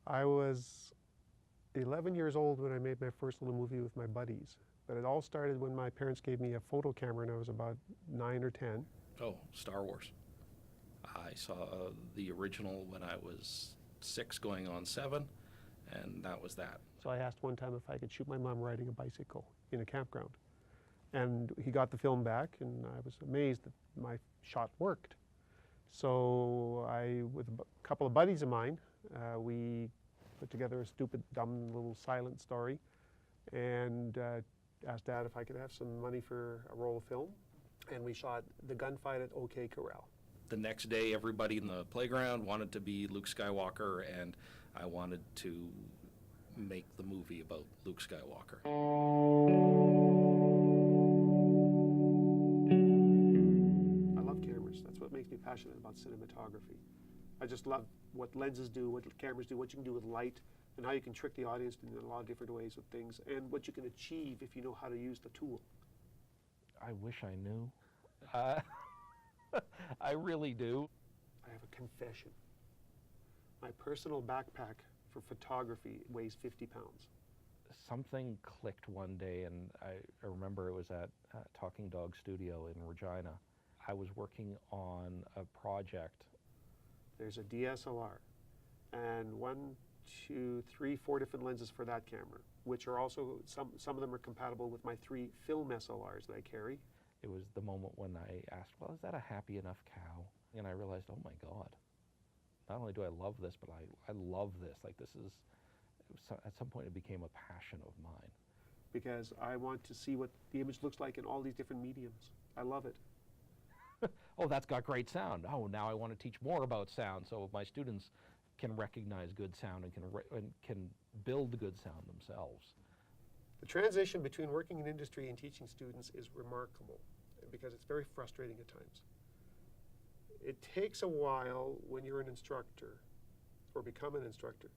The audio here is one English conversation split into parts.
I was 11 years old when I made my first little movie with my buddies. But it all started when my parents gave me a photo camera and I was about 9 or 10. Oh, Star Wars. I saw the original when I was 6 going on 7, and that was that. So I asked one time if I could shoot my mom riding a bicycle in a campground. And he got the film back, and I was amazed that my shot worked. So with a couple of buddies of mine, we put together a stupid, dumb little silent story and asked Dad if I could have some money for a roll of film. And we shot the gunfight at OK Corral. The next day, everybody in the playground wanted to be Luke Skywalker, and I wanted to make the movie about Luke Skywalker. I love cameras. That's what makes me passionate about cinematography. I just love what lenses do, what cameras do, what you can do with light, and how you can trick the audience in a lot of different ways with things, and what you can achieve if you know how to use the tool. I wish I knew. I really do. I have a confession. My personal backpack for photography weighs 50 pounds. Something clicked one day, and I remember it was at Talking Dog Studio in Regina. I was working on a project. There's a DSLR, and 1, 2, 3, 4 different lenses for that camera, which are also, some of them are compatible with my 3 film SLRs that I carry. It was the moment when I asked, well, is that a happy enough cow? And I realized, oh my God, not only do I love this, but I love this. Like this is, at some point it became a passion of mine. Because I want to see what the image looks like in all these different mediums. I love it. Oh, that's got great sound. Oh, now I want to teach more about sound so my students can recognize good sound and can build good sound themselves. The transition between working in industry and teaching students is remarkable because it's very frustrating at times. It takes a while when you're an instructor or become an instructor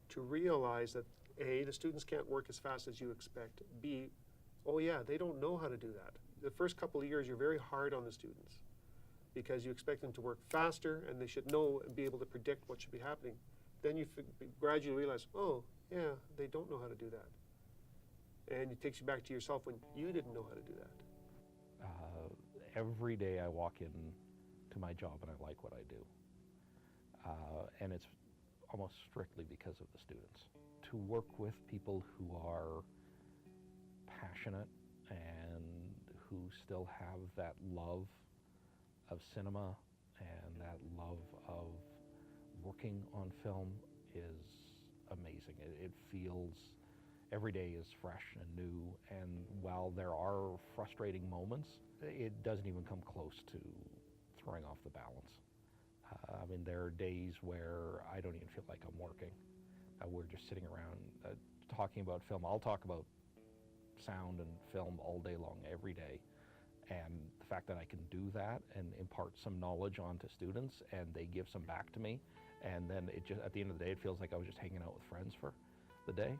to realize that A, the students can't work as fast as you expect. B, oh yeah, they don't know how to do that. The first couple of years you're very hard on the students because you expect them to work faster and they should know and be able to predict what should be happening. Then you gradually realize, oh yeah, they don't know how to do that. And it takes you back to yourself when you didn't know how to do that. Every day I walk in to my job and I like what I do. And it's almost strictly because of the students. To work with people who are passionate and who still have that love of cinema and that love of working on film is amazing. It feels, every day is fresh and new, and while there are frustrating moments, it doesn't even come close to throwing off the balance. I mean, there are days where I don't even feel like I'm working. We're just sitting around talking about film. I'll talk about sound and film all day long, every day. And the fact that I can do that and impart some knowledge onto students and they give some back to me, and then it just, at the end of the day, it feels like I was just hanging out with friends for the day.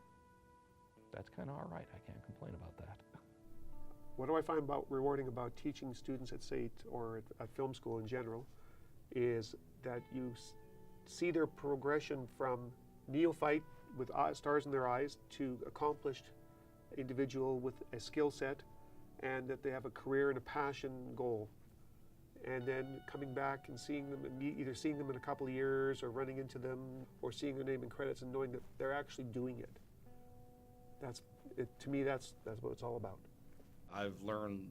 That's kind of all right. I can't complain about that. What do I find rewarding about teaching students at SAIT or at film school in general is that you see their progression from neophyte with stars in their eyes to accomplished individual with a skill set, and that they have a career and a passion goal. And then coming back and seeing them, and either seeing them in a couple of years or running into them or seeing their name in credits and knowing that they're actually doing it. To me, that's what it's all about. I've learned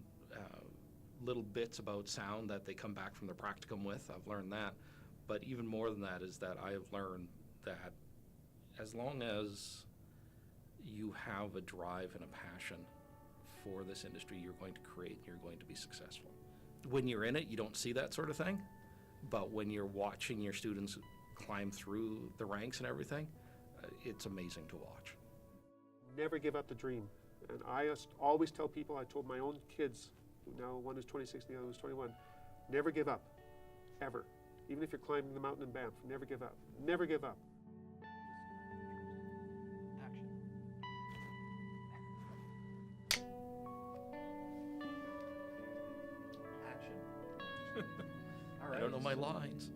little bits about sound that they come back from their practicum with. I've learned that. But even more than that is that I have learned that as long as you have a drive and a passion for this industry, you're going to create and you're going to be successful. When you're in it, you don't see that sort of thing. But when you're watching your students climb through the ranks and everything, it's amazing to watch. Never give up the dream. And I always tell people, I told my own kids, now one is 26 and the other was 21, never give up, ever. Even if you're climbing the mountain in Banff, never give up. Never give up. Action. Action. All right. I don't know my lines.